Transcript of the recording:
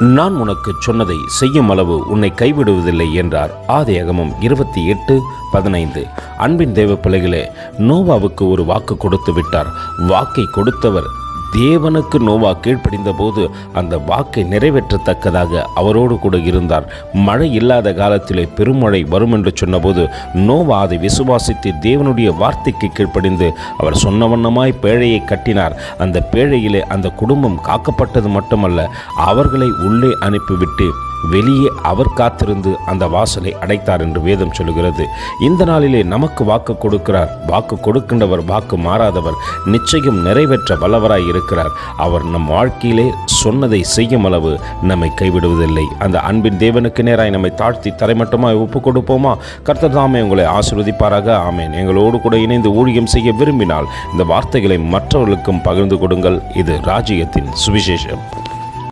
நான் உனக்கு சொன்னதை செய்யும் அளவு உன்னை கைவிடுவதில்லை என்றார். ஆதியாகமம் 28:15. அன்பின் தேவ பிள்ளைகளே, நோவாவுக்கு ஒரு வாக்கு கொடுத்து விட்டார். வாக்கை கொடுத்தவர் தேவனுக்கு நோவா கீழ்ப்படிந்த போது அந்த வாக்கை நிறைவேற்றத்தக்கதாக அவரோடு கூட இருந்தார். மழை இல்லாத காலத்திலே பெருமழை வரும் என்று சொன்னபோது நோவா அதை விசுவாசித்து தேவனுடைய வார்த்தைக்கு கீழ்ப்படிந்து அவர் சொன்ன வண்ணமாய் பேழையை கட்டினார். அந்த பேழையிலே அந்த குடும்பம் காக்கப்பட்டது மட்டுமல்ல, அவர்களை உள்ளே அனுப்பிவிட்டு வெளியே அவர் காத்திருந்து அந்த வாசலை அடைத்தார் என்று வேதம் சொல்கிறது. இந்த நாளிலே நமக்கு வாக்கு கொடுக்கிறார். வாக்கு கொடுக்கின்றவர் வாக்கு மாறாதவர், நிச்சயம் நிறைவேற்ற வல்லவராய் இருக்கிறார். அவர் நம் வாழ்க்கையிலே சொன்னதை செய்யும் அளவு நம்மை கைவிடுவதில்லை. அந்த அன்பின் தேவனுக்கு நேராய் நம்மை தாழ்த்தி தரைமட்டமாய் ஒப்பு கொடுப்போமா? கர்த்தர் தாமே உங்களை ஆசீர்வதிப்பாராக. ஆமேன். எங்களோடு கூட இணைந்து ஊழியம் செய்ய விரும்பினால் இந்த வார்த்தைகளை மற்றவர்களுக்கும் பகிர்ந்து கொடுங்கள். இது ராஜ்யத்தின் சுவிசேஷம்.